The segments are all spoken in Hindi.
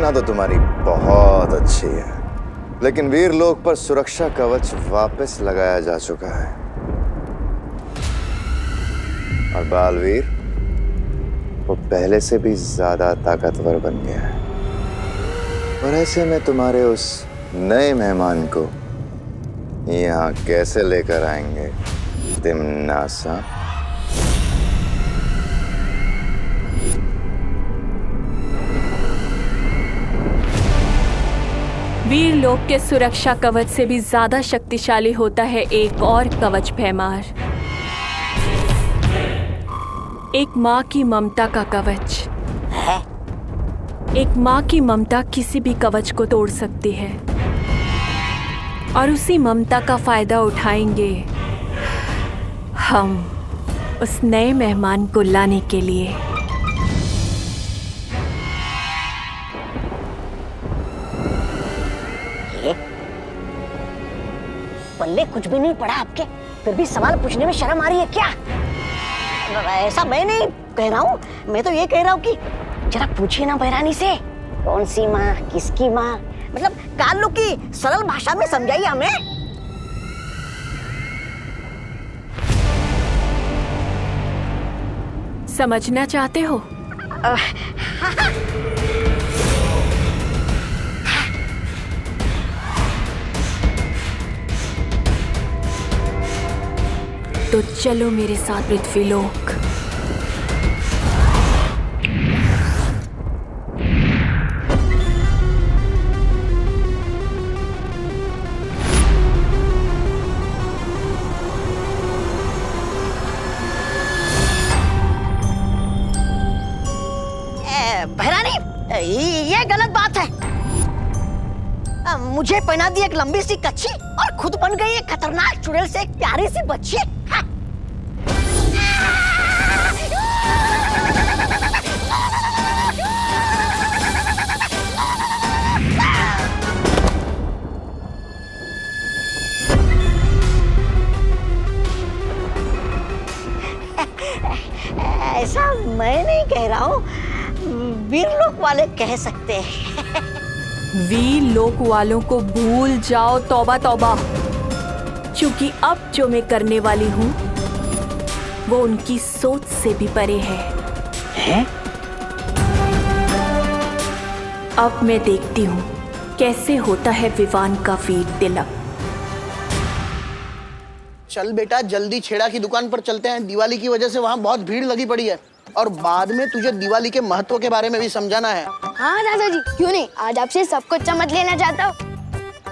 योजना तो तुम्हारी बहुत अच्छी है, लेकिन वीरलोक पर सुरक्षा कवच वापस लगाया जा चुका है और बालवीर वो पहले से भी ज्यादा ताकतवर बन गया है। और ऐसे में तुम्हारे उस नए मेहमान को यहाँ कैसे लेकर आएंगे तिमनासा? वीरलोक के सुरक्षा कवच से भी ज्यादा शक्तिशाली होता है एक और कवच भैमार, एक माँ की ममता का कवच। एक माँ की ममता किसी भी कवच को तोड़ सकती है और उसी ममता का फायदा उठाएंगे हम उस नए मेहमान को लाने के लिए। पल्ले कुछ भी नहीं पड़ा आपके, फिर भी सवाल पूछने में शर्म आ रही है क्या? ऐसा मैं नहीं कह रहा हूँ, मैं तो ये कह रहा हूँ कि जरा पूछिए ना बहरानी से, कौन सी माँ, किसकी माँ, मतलब कालू की सरल भाषा में समझाइए हमें। समझना चाहते हो? तो चलो मेरे साथ पृथ्वीलोक। बहरानी, ये गलत बात है। मुझे पहना दी एक लंबी सी कच्ची और खुद बन गई एक खतरनाक चुड़ैल से एक प्यारी सी बच्ची। ऐसा मैं नहीं कह रहा हूँ, वीरलोक वाले कह सकते हैं। वीरलोक वालों को भूल जाओ, तौबा तौबा, क्योंकि अब जो मैं करने वाली हूँ वो उनकी सोच से भी परे है? अब मैं देखती हूँ कैसे होता है विवान का वीर तिलक। चल बेटा, जल्दी छेड़ा की दुकान पर चलते हैं। दिवाली की वजह से वहाँ बहुत भीड़ लगी पड़ी है और बाद में तुझे दिवाली के महत्व के बारे में भी समझाना है। हाँ दादाजी, क्यों नहीं, आज आपसे सब कुछ समझ लेना चाहता हूँ।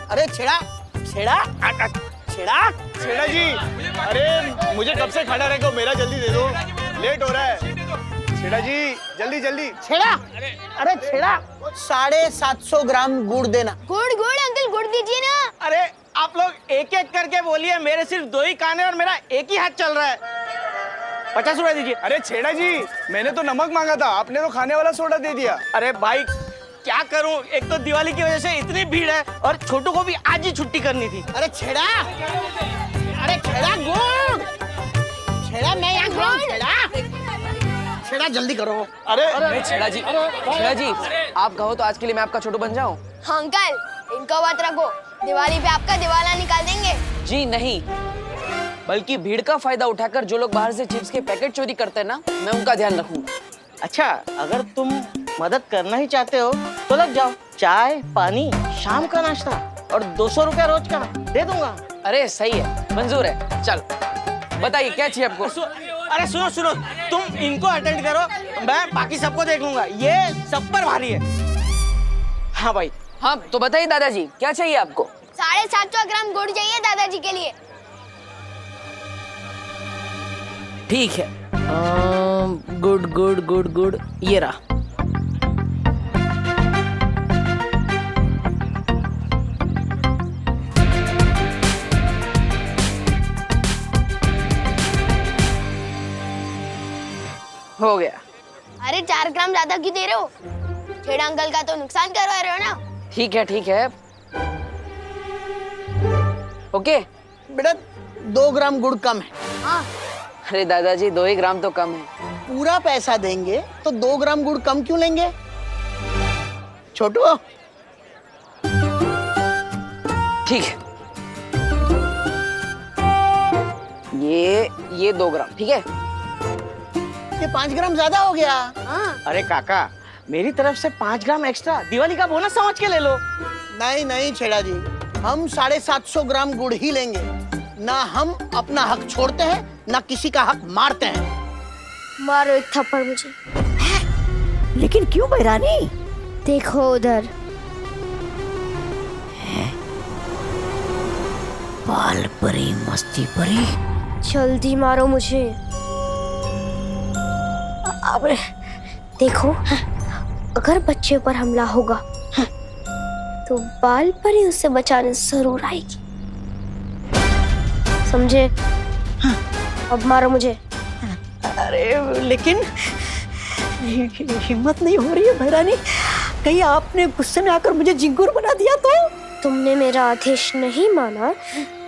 अरे छेड़ा छेड़ा छेड़ा छेड़ा जी, अरे मुझे कब से खड़ा रहेगा, मेरा जल्दी दे दो, लेट हो रहा है। छेड़ा जी जल्दी जल्दी। छेड़ा, अरे छेड़ा 750 ग्राम गुड़ देना। गुड़ गुड़ अंकल, गुड़ दीजिए ना। अरे आप लोग एक एक करके बोलिए, मेरे सिर्फ 2 ही कान है और मेरा एक ही हाथ चल रहा है। 50 रुपए दीजिए। अरे छेड़ा जी, मैंने तो नमक मांगा था, आपने तो खाने वाला सोडा दे दिया। अरे भाई क्या करूं, एक तो दिवाली की वजह से इतनी भीड़ है और छोटू को भी आज ही छुट्टी करनी थी। अरे छेड़ा, अरे छेड़ा गुड़, छेड़ा मैं यहाँ गुड़, छेड़ा जल्दी करो। अरे छेड़ा जी, आप कहो तो आज के लिए मैं आपका छोटू बन जाऊं? हाँ अंकल, इनका बात रखो, दिवाली पे आपका दिवाला निकाल देंगे। जी नहीं, बल्कि भीड़ का फायदा उठाकर जो लोग बाहर से चिप्स के पैकेट चोरी करते हैं ना, मैं उनका ध्यान रखूंगा। अच्छा, अगर तुम मदद करना ही चाहते हो तो लग जाओ। चाय पानी, शाम का नाश्ता और 200 रुपया रोज का दे दूंगा। अरे सही है, मंजूर है। चल बताइए क्या चाहिए आपको? अरे सुनो सुनो, तुम इनको अटेंड करो, मैं बाकी सबको देख लूंगा, ये सब पर भारी है। हाँ भाई। हाँ तो बताइए दादाजी, क्या चाहिए आपको? 750 ग्राम गुड़ चाहिए दादाजी के लिए। ठीक है, गुड गुड गुड गुड, ये रहा। हो गया। अरे 4 ग्राम ज्यादा क्यों दे रहे हो? छेड़ा अंकल का तो नुकसान करवा रहे हो ना। ठीक है। ओके बेटा 2 ग्राम गुड़ कम है। हाँ। अरे दादाजी 2 ही ग्राम तो कम है। पूरा पैसा देंगे तो 2 ग्राम गुड़ कम क्यों लेंगे? छोटू ठीक है, ये 2 ग्राम, ठीक है। ये 5 ग्राम ज्यादा हो गया। अरे काका, मेरी तरफ से 5 ग्राम एक्स्ट्रा दिवाली का बोनस समझ के ले लो। नहीं नहीं छेड़ा जी, हम 750 ग्राम गुड़ ही लेंगे। ना हम अपना हक छोड़ते हैं, ना किसी का हक मारते हैं। मारो एक थप्पड़ मुझे। लेकिन क्यों बहरानी? देखो उधर। बाल परी मस्ती परी। जल्दी मारो मुझे। अब देखो, अगर बच्चे पर हमला होगा तो बाल परी उसे बचाने जरूर आएगी, समझे? अब मारो मुझे। अरे लेकिन हिम्मत नहीं हो रही है बहरानी, कहीं आपने गुस्से में आकर मुझे झिंगुर बना दिया तो? तुमने मेरा आदेश नहीं माना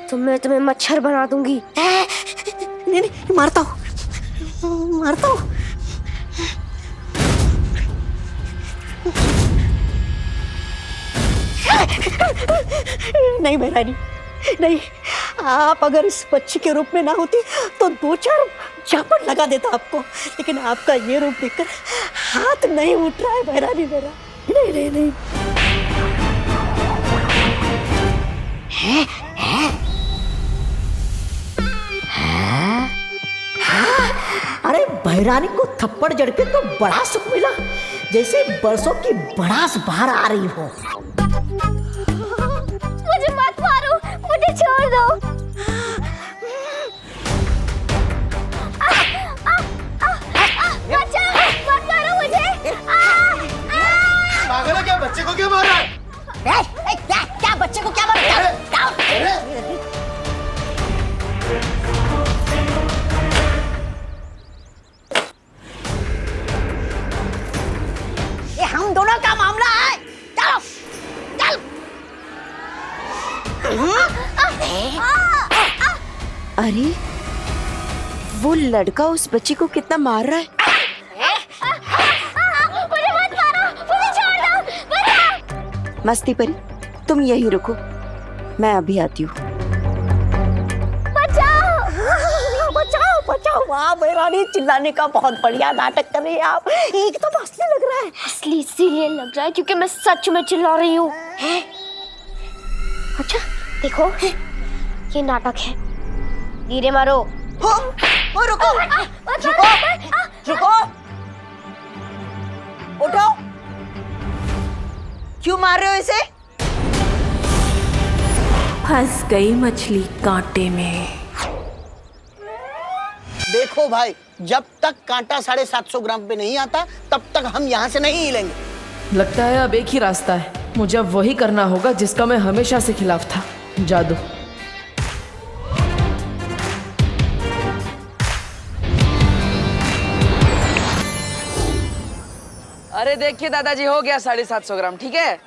तो मैं तुम्हें मच्छर बना दूंगी। नहीं नहीं, मारता हूँ मारता हूँ। नहीं बहरानी नहीं, आप अगर इस बच्ची के रूप में ना होती तो 2-4 झापड़ लगा देता आपको, लेकिन आपका ये रूप देखकर हाथ नहीं उठ रहा है बहरानी मेरा। नहीं नहीं नहीं। अरे बहरानी को थप्पड़ जड़ के तो बड़ा सुख मिला, जैसे बरसों की भड़ास बाहर आ रही हो। मुझे मत मारो, मुझे छोड़ दो। बचाओ, मत मारो मुझे। पागल है क्या? बच्चे को क्यों मार रहा है? क्या बच्चे को क्या मारा? ये हम दोनों का मामला है। चलो चल। अरे वो लड़का उस बच्ची को कितना मार रहा है। मुझे मत मारो, मुझे छोड़ दो। बचाओ। मस्ती परी, तुम यहीं रुको, मैं अभी आती हूँ। बचाओ बचाओ। वाह बहरानी, चिल्लाने का बहुत बढ़िया नाटक कर रही है आप, एकदम असली लग रहा है। असली इसीलिए लग रहा है क्योंकि मैं सच में चिल्ला रही हूँ। अच्छा देखो, ये नाटक है। धीरे मारो। रुको रुको रुको, उठो। क्यों मार रहे हो इसे? फंस गई मछली कांटे में। देखो भाई, जब तक कांटा 750 ग्राम पे नहीं आता तब तक हम यहाँ से नहीं हिलेंगे। लगता है अब एक ही रास्ता है, मुझे अब वही करना होगा जिसका मैं हमेशा से खिलाफ था, जादू। अरे देखिए दादाजी, हो गया 750 ग्राम, ठीक है।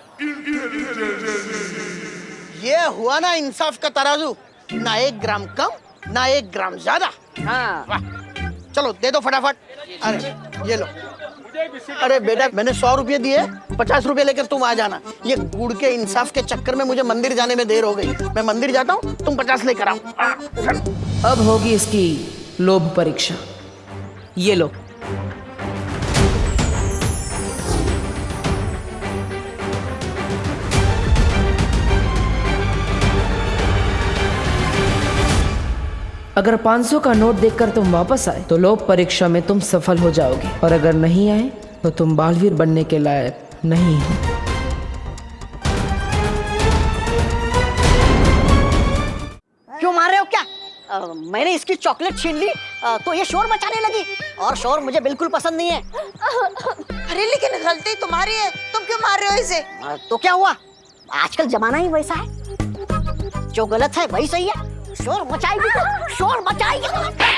ये हुआ ना इंसाफ का तराजू, ना 1 ग्राम कम ना 1 ग्राम ज्यादा। हाँ वाह, चलो दे दो फटाफट। अरे ये लो। अरे बेटा, मैंने 100 रुपये दिए, 50 रुपये लेकर तुम आ जाना। ये गुड़ के इंसाफ के चक्कर में मुझे मंदिर जाने में देर हो गई। मैं मंदिर जाता हूँ, तुम 50 लेकर आओ। अब होगी इसकी लोभ परीक्षा। ये लो। अगर 500 का नोट देखकर तुम वापस आए तो लोभ परीक्षा में तुम सफल हो जाओगे, और अगर नहीं आए तो तुम बालवीर बनने के लायक नहीं हो। क्यों मार रहे हो क्या? मैंने इसकी चॉकलेट छीन ली तो ये शोर मचाने लगी, और शोर मुझे बिल्कुल पसंद नहीं है। अरे लेकिन गलती तुम्हारी है, तुम क्यों मार रहे हो इसे? तो क्या हुआ, आजकल जमाना ही वैसा है, जो गलत है वही सही है। शोर मचाएगी तो शोर मचाएगी।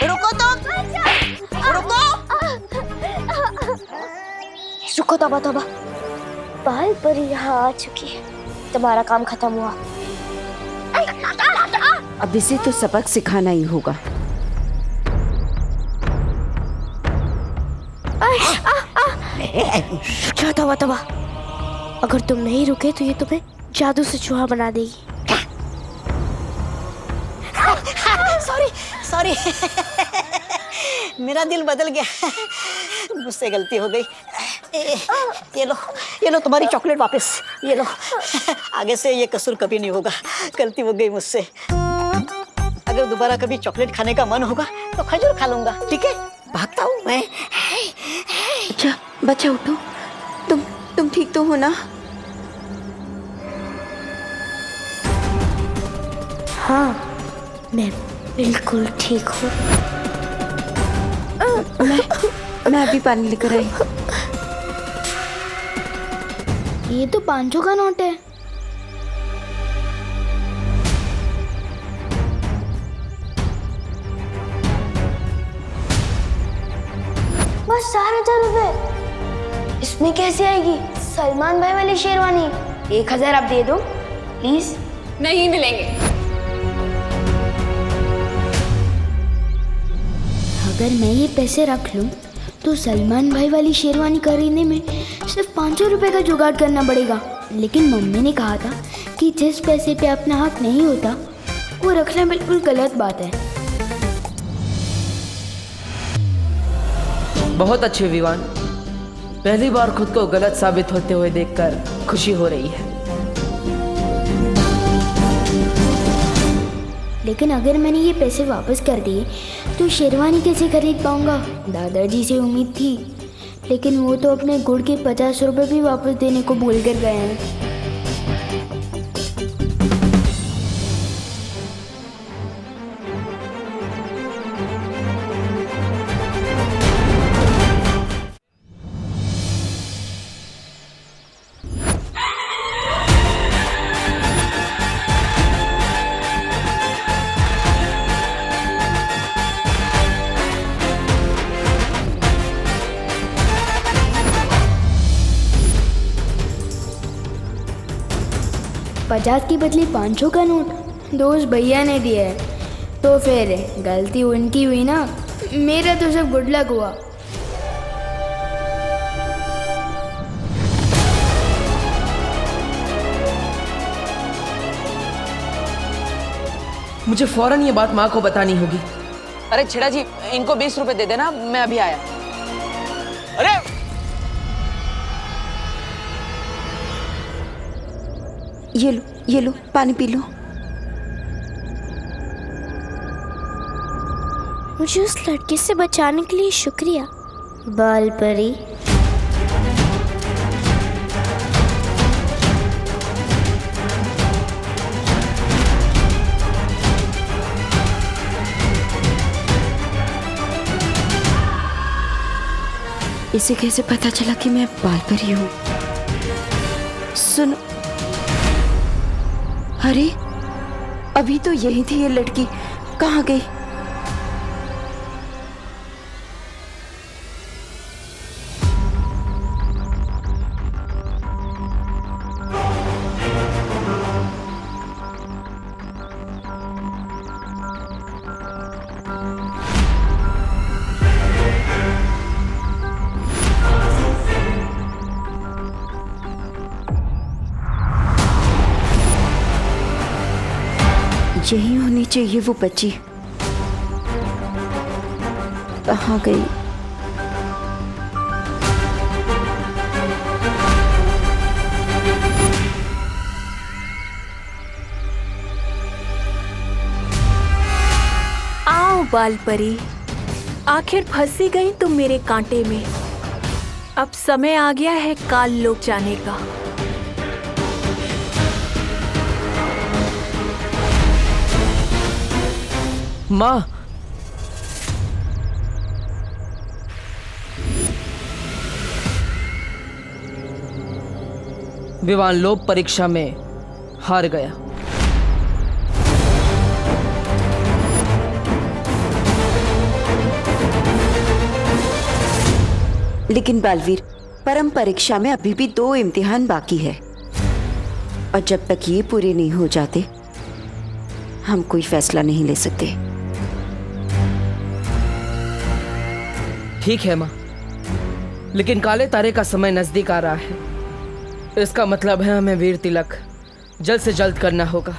रुको तुम, रुको। रुको, तौबा तौबा, बाल परी यहाँ आ चुकी है, तुम्हारा काम खत्म हुआ। अब इसे तो सबक सिखाना ही होगा। क्या तौबा तौबा, अगर तुम नहीं रुके तो ये तुम्हें जादू से चूहा बना देगी। सॉरी सॉरी मेरा दिल बदल गया, मुझसे गलती हो गई। ये लो तुम्हारी चॉकलेट वापस, ये लो। आगे से ये कसूर कभी नहीं होगा, गलती हो गई मुझसे। अगर दोबारा कभी चॉकलेट खाने का मन होगा तो खजूर खा लूंगा, ठीक है? भागता हूँ मैं। अच्छा बच्चा उठो, तुम ठीक तो हो ना? हाँ, मैं बिल्कुल ठीक हूँ। मैं अभी पानी लेकर आई। ये तो 500 का नोट है। बस 4,000 रुपए। इसमें कैसे आएगी सलमान भाई वाली शेरवानी? 1,000 आप दे दो प्लीज। नहीं मिलेंगे। अगर मैं ये पैसे रख लूं तो सलमान भाई वाली शेरवानी खरीदने में सिर्फ 500 रुपए का जुगाड़ करना पड़ेगा। लेकिन मम्मी ने कहा था कि जिस पैसे पे अपना हक नहीं होता वो रखना बिल्कुल गलत बात है। बहुत अच्छे विवान, पहली बार खुद को गलत साबित होते हुए देखकर खुशी हो रही है। लेकिन अगर मैंने ये पैसे वापस कर दिए तो शेरवानी कैसे खरीद पाऊंगा? दादाजी से उम्मीद थी, लेकिन वो तो अपने गुड़ के 50 रुपए भी वापस देने को भूल कर गए हैं। पचास की बदले 500 का नोट दोस्त भैया ने दिया है, तो फिर गलती उनकी हुई ना, मेरा तो सब गुड लक हुआ। मुझे फौरन ये बात माँ को बतानी होगी। अरे छेड़ा जी, इनको 20 रुपए दे देना, मैं अभी आया। अरे ये लो पानी पी लो। मुझे उस लड़के से बचाने के लिए शुक्रिया बाल परी। इसे कैसे पता चला कि मैं बाल परी हूँ? सुनो, अरे अभी तो यही थी ये लड़की, कहाँ गई? यही होनी चाहिए वो बच्ची, कहाँ गई? आओ बाल परी, आखिर फंसी गई तुम मेरे कांटे में। अब समय आ गया है काल लोक जाने का। माँ, विवान लोक परीक्षा में हार गया। लेकिन बालवीर, परम परीक्षा में अभी भी 2 इम्तिहान बाकी है, और जब तक ये पूरे नहीं हो जाते हम कोई फैसला नहीं ले सकते। ठीक है माँ, लेकिन काले तारे का समय नजदीक आ रहा है। इसका मतलब है हमें वीर तिलक जल्द से जल्द करना होगा।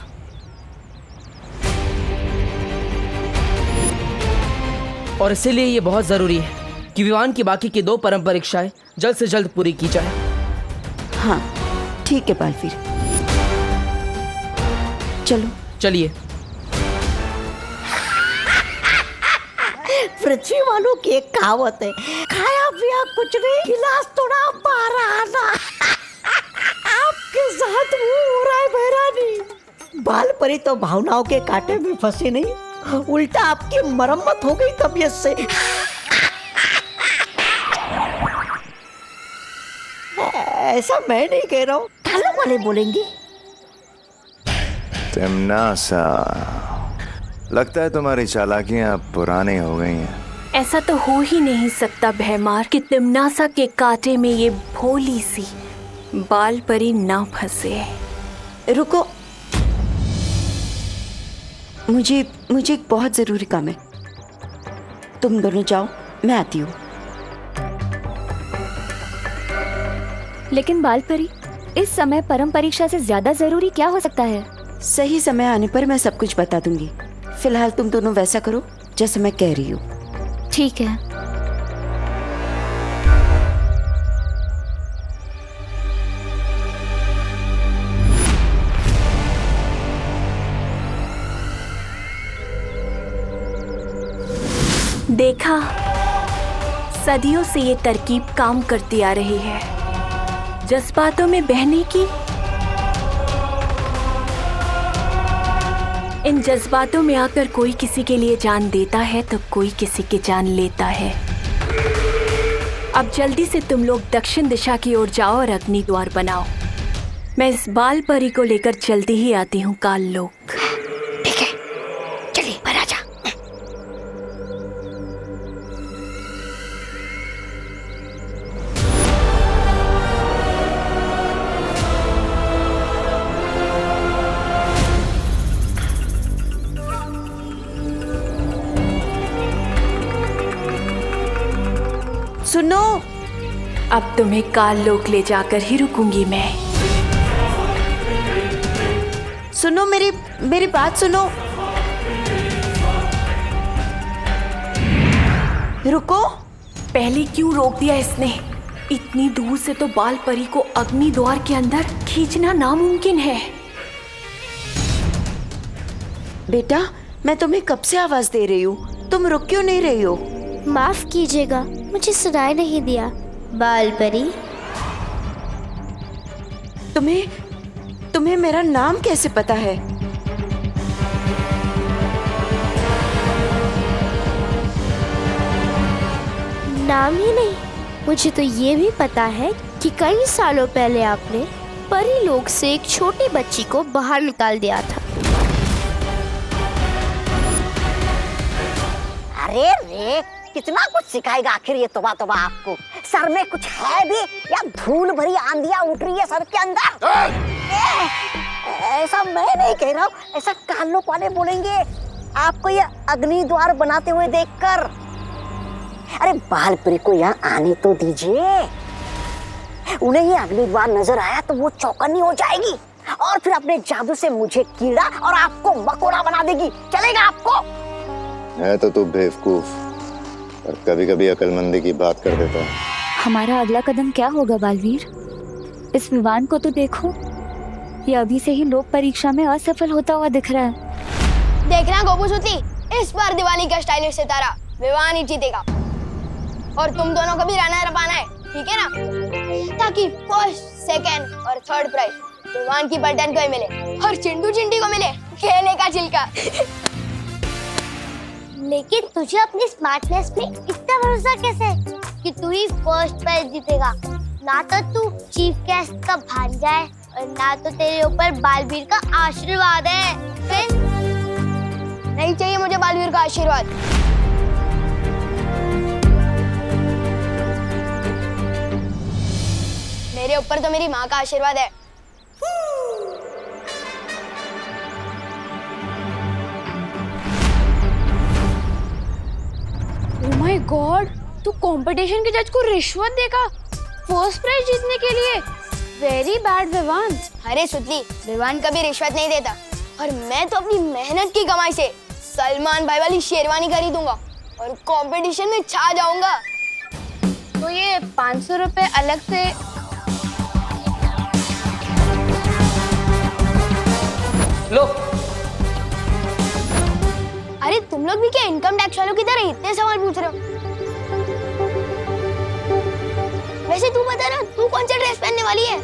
और इसीलिए ये बहुत जरूरी है कि विवान की बाकी की 2 परम परीक्षाएं जल्द से जल्द पूरी की जाए। हाँ ठीक है बालवीर, चलो चलिए। पृथ्वी वालों की एक कहावत है, खाया पिया कुछ नहीं, गिलास थोड़ा बारह आना। आपके साथ वो हो रहा है बहरानी। बाल परी तो भावनाओं के कांटे में फंसी नहीं, उल्टा आपकी मरम्मत हो गई तबीयत से। ऐसा मैं नहीं कह रहा हूँ, कालों वाले बोलेंगे। तिम्नासा, लगता है तुम्हारी चालाकियां अब पुरानी हो गई हैं। ऐसा तो हो ही नहीं सकता भैमार कि तिम्नासा के कांटे में ये भोली सी बाल परी ना फंसे। रुको, मुझे एक बहुत जरूरी काम है। तुम दोनों जाओ, मैं आती हूँ। लेकिन बालपरी, इस समय परम परीक्षा से ज्यादा जरूरी क्या हो सकता है? सही समय आने पर मैं सब कुछ बता दूंगी। फिलहाल तुम दोनों वैसा करो जैसे मैं कह रही हूँ। ठीक है। देखा, सदियों से ये तरकीब काम करती आ रही है, जज्बातों में बहने की। इन जज्बातों में आकर कोई किसी के लिए जान देता है तो कोई किसी की जान लेता है। अब जल्दी से तुम लोग दक्षिण दिशा की ओर जाओ और अग्नि द्वार बनाओ। मैं इस बाल परी को लेकर जल्दी ही आती हूँ काल लोक। ठीक है, चलिए महाराजा। सुनो, अब तुम्हें काल लोक ले जाकर ही रुकूंगी मैं। सुनो, मेरी बात सुनो। रुको। पहले क्यों रोक दिया इसने? इतनी दूर से तो बाल परी को अग्नि द्वार के अंदर खींचना नामुमकिन है। बेटा, मैं तुम्हें कब से आवाज दे रही हूँ, तुम रुक क्यों नहीं रही हो? माफ कीजिएगा, मुझे सुनाई नहीं दिया। बालपरी, तुम्हें मेरा नाम कैसे पता है? नाम ही नहीं, मुझे तो ये भी पता है कि कई सालों पहले आपने परी लोक से एक छोटी बच्ची को बाहर निकाल दिया था। अरे रे, कितना कुछ सिखाएगा आखिर ये तोबा तोबा आपको। सर में कुछ है भी या धूल भरी आंधियां उठ रही है सर के अंदर? ऐसा मैं नहीं कह रहा हूँ, ऐसा कालों वाले बोलेंगे आपको ये अग्नि द्वार बनाते हुए देखकर। अरे बालपरी को यहाँ आने तो दीजिए, उन्हें ये अग्नि द्वार नजर आया तो वो चौकन्नी हो जाएगी और फिर अपने जादू से मुझे कीड़ा और आपको मकोड़ा बना देगी। चलेगा आपको? है तो तू बेवकूफ, पर कभी कभी अक्लमंदी की बात कर देता है। हमारा अगला कदम क्या होगा बालवीर? इस विवान को तो देखो, ये अभी से ही लोक परीक्षा में असफल होता हुआ दिख रहा है। देखना गोपूसुती, इस बार दिवाली का स्टाइलिश सितारा विवान ही जीतेगा और तुम दोनों को भी रहना रपाना है, ठीक है ना? ताकि फर्स्ट, सेकंड और थर्ड प्राइज विवान की बटन को ही मिले और चिंटू चिंटी को मिले खेलने का छिलका। लेकिन तुझे अपनी स्मार्टनेस पे इतना भरोसा कैसे है कि तू ही फर्स्ट प्राइज जीतेगा? ना तो तू चीफ गेस्ट का भांजा है और ना तो तेरे ऊपर बालवीर का आशीर्वाद है। नहीं चाहिए मुझे बालवीर का आशीर्वाद। मेरे ऊपर तो मेरी माँ का आशीर्वाद है। ओह माय गॉड, तू कंपटीशन के जज को रिश्वत देगा फर्स्ट प्राइज जीतने के लिए? Very bad Vivaan. अरे सुतली, विवान कभी रिश्वत नहीं देता और मैं तो अपनी मेहनत की कमाई से सलमान भाई वाली शेरवानी खरीदूंगा और कंपटीशन में छा जाऊंगा। तो ये 500 रुपए अलग से लो। अरे तुम लोग भी क्या इनकम टैक्स वालों की तरह इतने सवाल पूछ रहे हो? वैसे तू बता ना, तू कौन सा ड्रेस पहनने वाली है?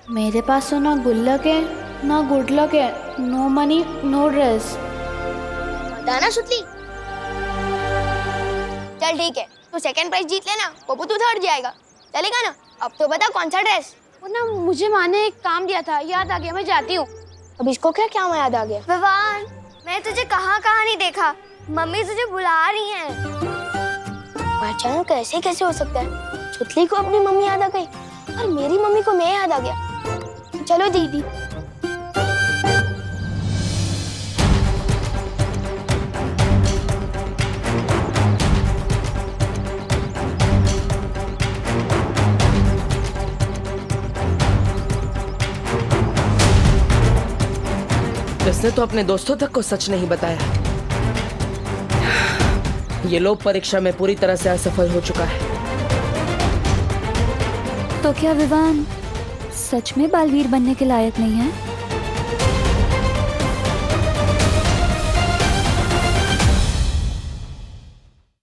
मेरे पास तो ना गुल्लक है ना गुड लक है, नो मनी नो ड्रेस। बता ना सुतली। चल ठीक है, तू सेकंड प्राइज जीत लेना, पप्पू तू थर्ड जाएगा, चलेगा ना? अब तो बता कौन सा ड्रेस? वो ना मुझे माँ ने एक काम दिया था, याद आ गया, मैं जाती हूँ। अब इसको क्या क्या याद आ गया? विवान, मैं तुझे कहाँ नहीं देखा, मम्मी तुझे बुला रही हैं। अचानक कैसे कैसे हो सकता है? सुतली को अपनी मम्मी याद आ गई और मेरी मम्मी को मैं याद आ गया। चलो दीदी। इसने तो अपने दोस्तों तक को सच नहीं बताया। ये लोग परीक्षा में पूरी तरह से असफल हो चुका है। तो क्या विवान सच में बालवीर बनने के लायक नहीं है?